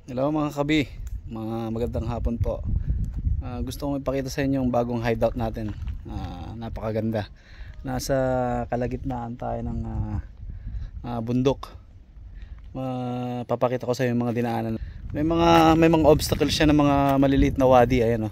Hello mga kabi, mga magandang hapon po. Gusto kong ipakita sa inyo yung bagong hideout natin. Napakaganda. Nasa kalagitnaan tayo ng bundok. Papakita ko sa inyo yung mga dinaanan. May mga obstacles siya ng mga maliliit na wadi, ayan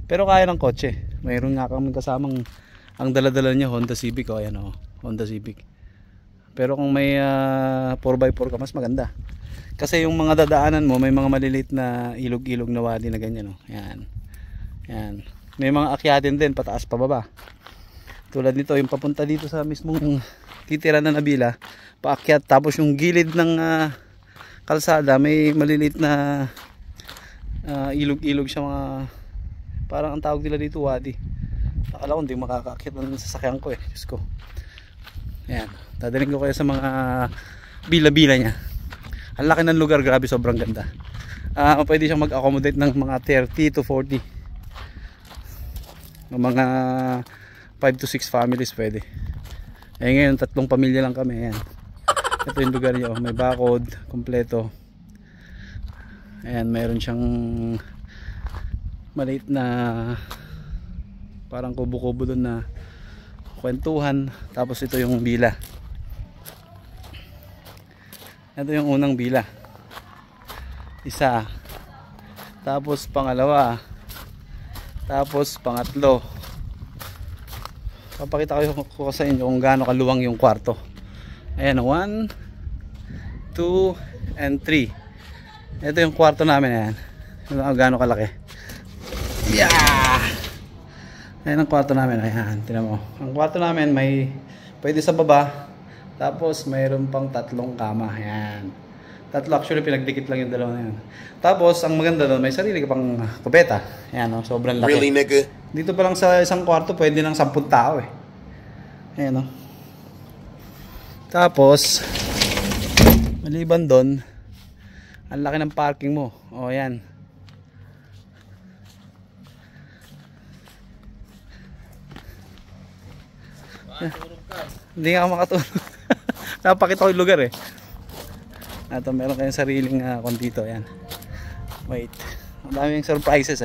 pero kaya ng kotse. Mayroon nga kami kasamang ang dala-dala niya Honda Civic, ayan Honda Civic. Pero kung may 4x4 ka, mas maganda. Kasi yung mga dadaanan mo, may mga maliliit na ilog-ilog na wadi na ganyan, Yan. Yan. May mga akyatin din, pataas pababa. Tulad nito, yung papunta dito sa mismong titira na Nabila, paakyat. Tapos yung gilid ng kalsada, may maliliit na ilog-ilog siya, mga parang ang tawag nila dito wadi. Akala ko hindi makakaakyat ng sasakyan ko Diyos ko. Yan. Dadaling ko kayo sa mga bila-bila niya. Ang laki ng lugar, grabe, sobrang ganda. Pwede siyang mag-accommodate ng mga 30 to 40. Mga 5 to 6 families pwede. Ngayon 3 pamilya lang kami. Ayan. Ito yung lugar niyo, may bakod, kompleto. Ayan, mayroon siyang maliit na parang kubo-kubo doon na kwentuhan. Tapos ito yung bila. Ito yung unang bila. Isa. Tapos pangalawa. Tapos pangatlo. Papakita ko sa inyo kung gaano kaluwang yung kwarto. Ayan, 1, 2, and 3. Ito yung kwarto namin. Ayan. Gaano kalaki. Yeah! Ayan ang kwarto namin. Ayan, tingnan mo. Ang kwarto namin may pwede sa baba. Tapos mayroon pang 3 kama. Ayan. 3 actually, pinagdikit lang yung dalawa na yun. Tapos ang maganda doon, may sarili ka pang kupeta. Ayan, sobrang laki. Really, nigga? Dito pa lang sa isang kwarto, pwede ng 10 tao Ayan Tapos maliban doon, ang laki ng parking mo. Ayan. Hindi nga ako makatulog. Napakita ko yung lugar Ito, meron kayong sariling dito. Ayan. Wait. Ang daming surprises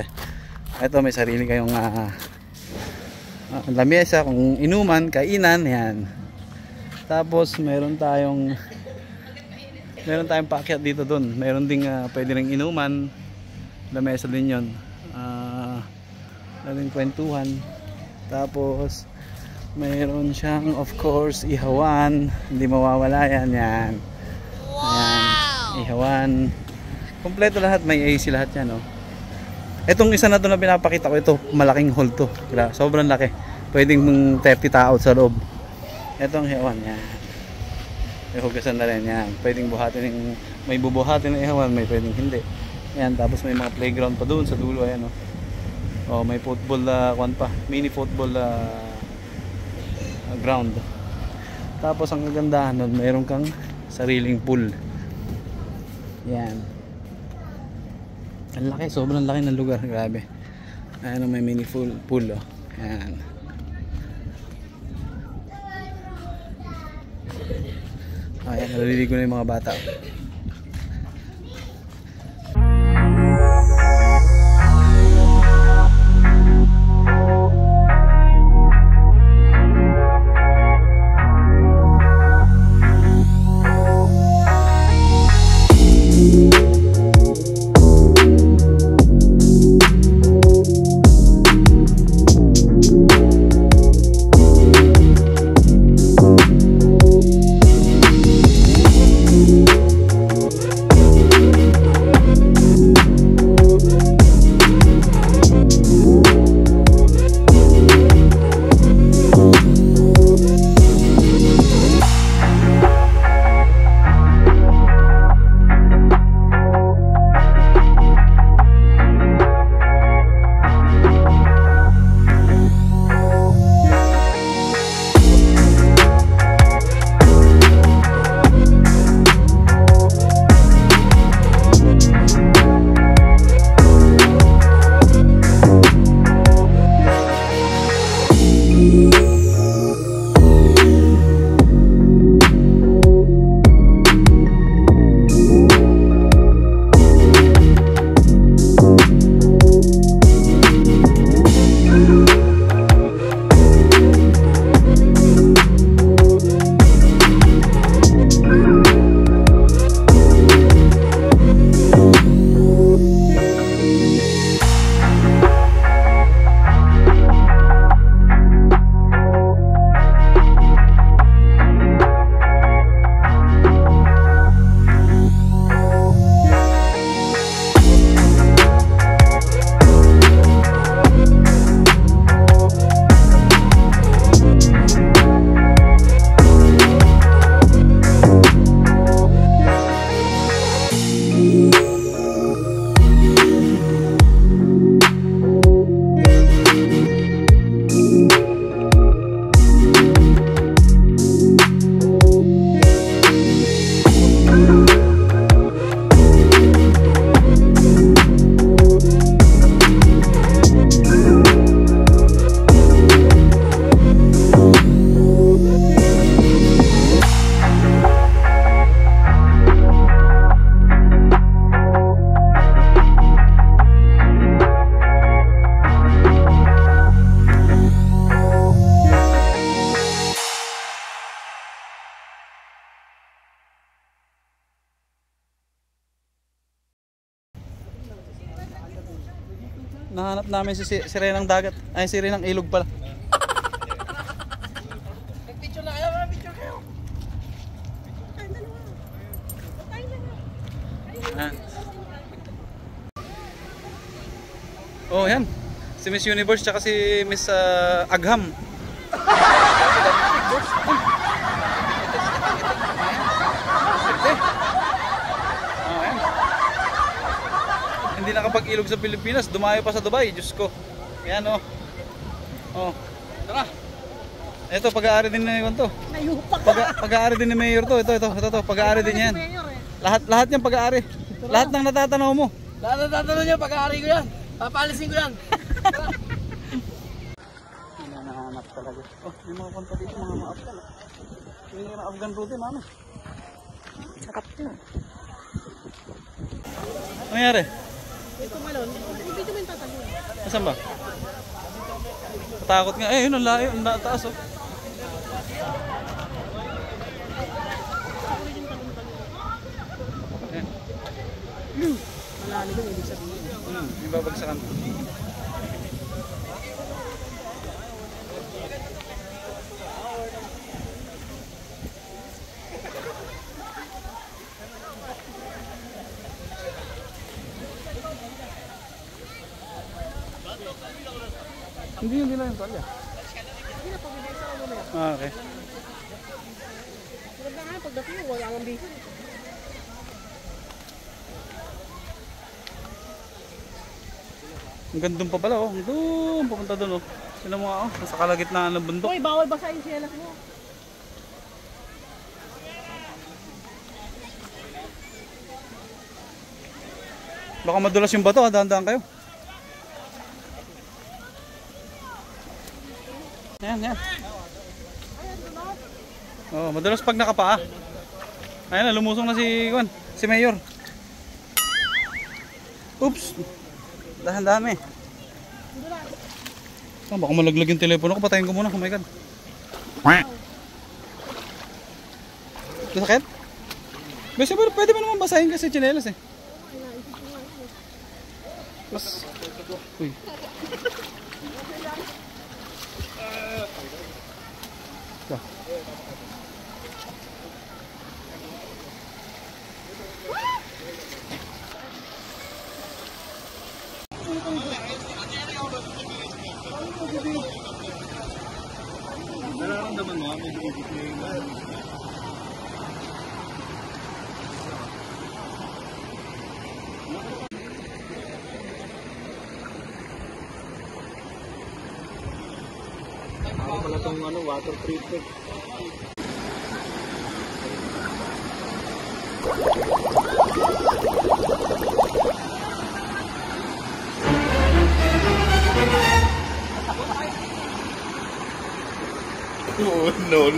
Ito, may sarili kayong lamesa, kung inuman, kainan. Ayan. Tapos meron tayong paakyat dito doon. Meron ding pwede ring inuman. Lamesa din yun. Meron kwentuhan. Tapos mayroon siyang, of course, ihawan. Hindi mawawala yan. Yan. Ayan. Ihawan. Kompleto lahat. May AC lahat yan. Itong isa na to na pinapakita ko, ito malaking hall to. Sobrang laki. Pwedeng 30 tao sa loob. Itong ihawan. Yan. May hugasan na rin. Yan. Pwedeng buhatin. May bubuhatin ng ihawan. May pwedeng hindi. Yan. Tapos may mga playground pa doon sa dulo. Ayan. May football mini football ground. Tapos ang kagandahan nun, mayroon kang sariling pool. Yan. Ang laki, sobrang laki ng lugar, grabe. Ayan, may mini pool Ayan. Ayan, naliligo na yung mga bata. Nahanap namin si sirenang dagat. Ay, sirenang ilog pala. Picture na kayo, picture kayo. Yan. Oh, yan. Si Miss Universe tsaka si Miss Agham. Hindi nakapag-ilog sa Pilipinas, dumayo pa sa Dubai, Diyos ko. Yan oh. Oh. Tara. Ito, pag-aari din na yun to. Nayupak. Pag-aari din ni Mayor to. Ito, pag-aari din yan. Lahat yan pag-aari. Lahat ng natatanaw mo. Lahat na tatanong niya, pag-aari ko yan. Papalisin ko yan. Hinahanap talaga. Oh, yung mga konta dito, mga Afgan. Yung mga Afgan rute, mami. Sarap yun. Ano nangyari? Ito malon, hindi ko yung tatanong. Asan ba? Patakot nga. Eh, yun ang layo. Ang taas oh. Ayan. Malali ko, ibig sabihin. Yung babagsakan. Hindi lang yung tuwalya. Hindi na pabibigay sa ano na. Ah, okay. Maganda nga, pagdating mo, wala kang bisan. Ang gandun pa pala oh. Doon, pupunta doon oh. Sila mo oh, nasa kalagitnaan ng bundok. Hoy, bawal basahin yung sielas mo. Baka madulas yung bato, dahan-dahan kayo. Yan. Oh, madulas pag nakapaa. Ayun na, lumusong na si Juan, si Mayor. Oops. Dahan-dahan eh. Oh, baka malaglag yung telepono ko, patayin ko muna. Oh my god. Nasakit? Basta pwede mo naman basahin kasi tsinelas eh. Mas... Uy. Ito. Nararamdaman mo, may bibigay na. Ako pala itong water treatment. Oh, no.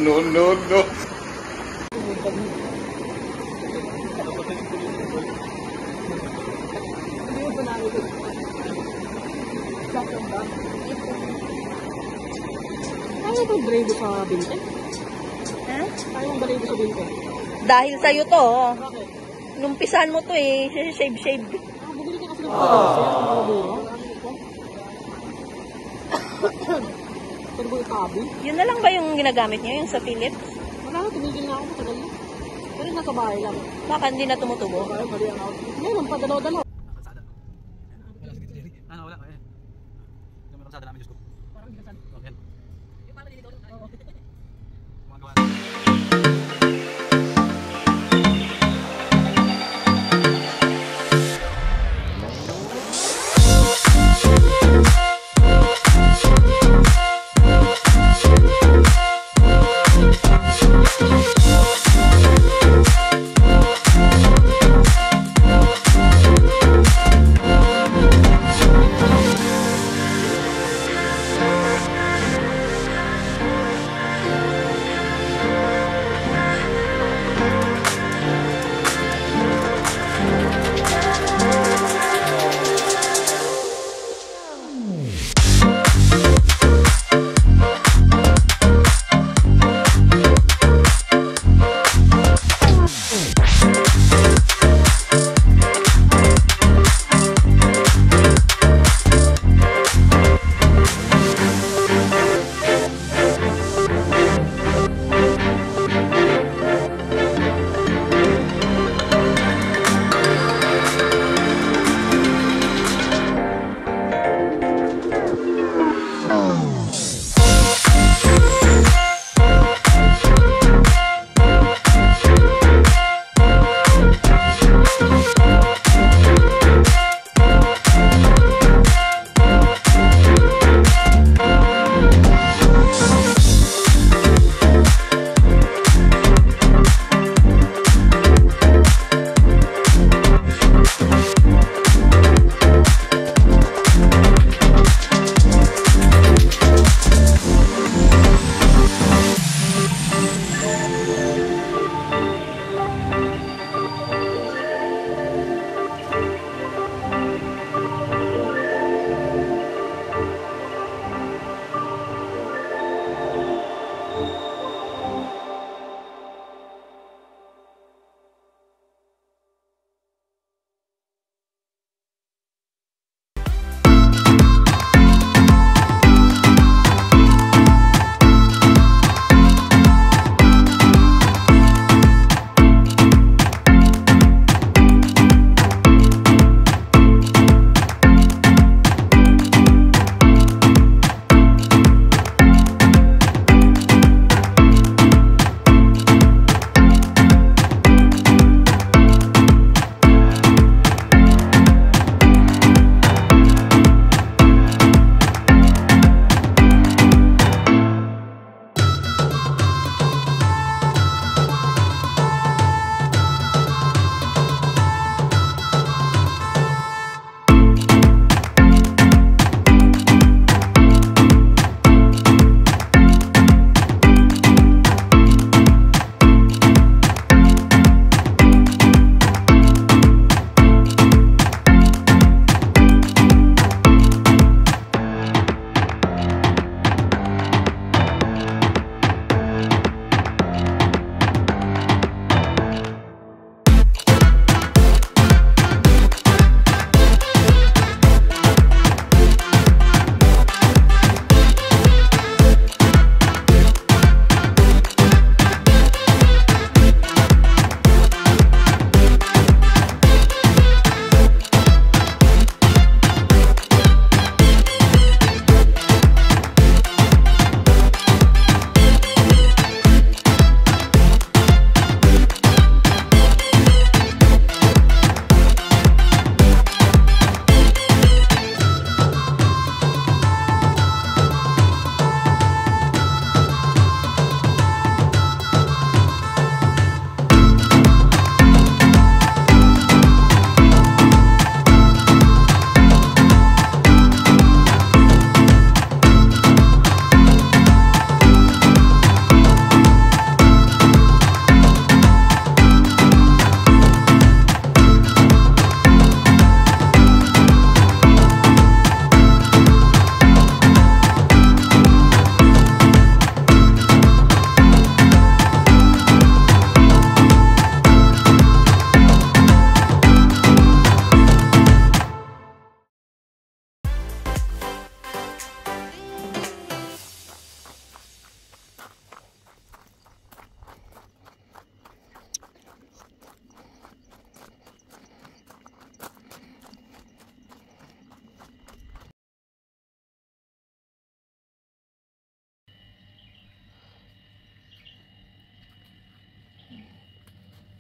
Kaya itong brave sa binte? Kaya yung brave sa binte? Dahil sa'yo to, oh. Bakit? Numpisan mo to eh, shave. Bumili ka kasi ng pagkakas. Mga bunga. Turbo itabi. Yun na lang ba yung ginagamit niyo, yung sa Philips? Wala na, tumigil na ako matagal na. Pero nasa bahay lang. Baka hindi na tumutubo. Kaya mali ang out. Meron pa, dalaw-dalaw. Wala. Kami kasada namin, Diyos ko. Parang ginasan. Okay. Yung parang dito. Oo. Mga gawa.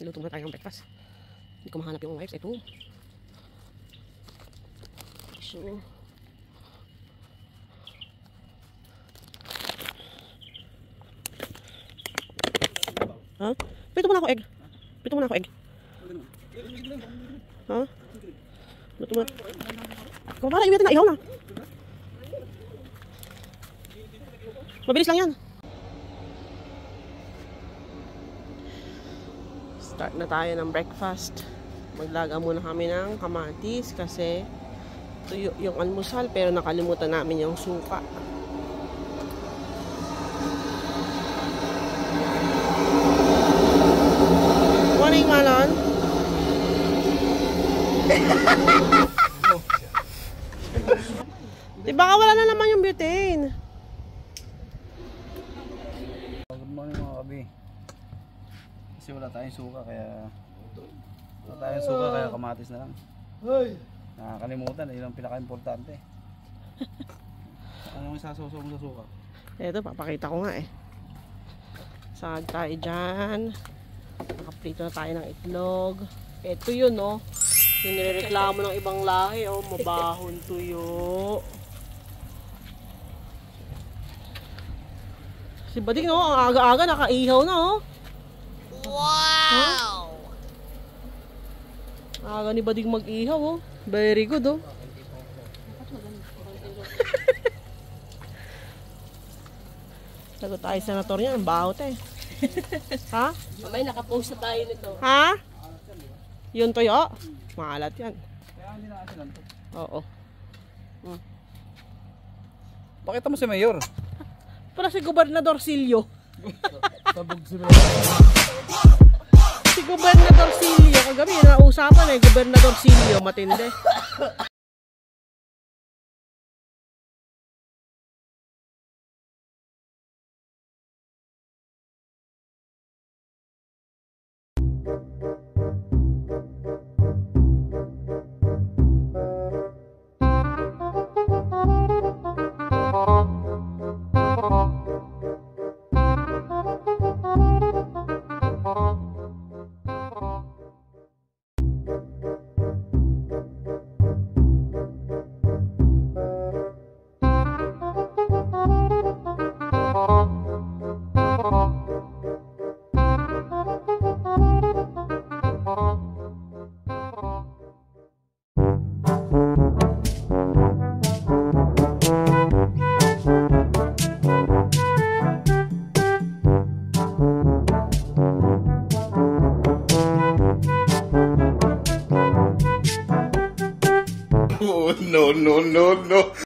Niluto muna tayo ng breakfast. Hindi ko mahanap yung wipes. Ito. So, ha? Pito mo na ako egg. Pito mo na ako egg. Ha? Luto mo na. Kung para iwitin na, ihaw na. Mabilis lang yan. Start na tayo ng breakfast. Maglaga muna kami ng kamatis kasi tuyo yung almusal pero nakalimutan namin yung suka. Morning, Malon. Diba ka wala na naman yung butane? Good morning mga kabi. Kasi wala tayong suka kaya kamatis na lang. Nakakalimutan, yun ang pinaka-importante. Ano yung sasawsaw mo sa suka? Eto, papakita ko nga eh. Sag tayo dyan. Nakaprito na tayo ng itlog. Eto yun, no? Yung nirereklamo ng ibang lahi, oh, mabahon tuyo. Si Bading, no? Ang aga-aga, nakaihaw na, oh. Wow! Aga ni Bading mag-ihaw, oh. Very good, oh. Sagot tayo senator niya, ang bahot eh. Ha? Mamay, nakapost na tayo nito. Ha? Yun toyo? Maalat yan. Kaya hindi na kasi lang to. Oo. Pakita mo si Mayor. Para si Gobernador Silio. Sabog si Mayor. Si Gobernador Silio. Kagabi, nausapan eh. Gobernador Silio, matindi. Oh, no, no, no, no.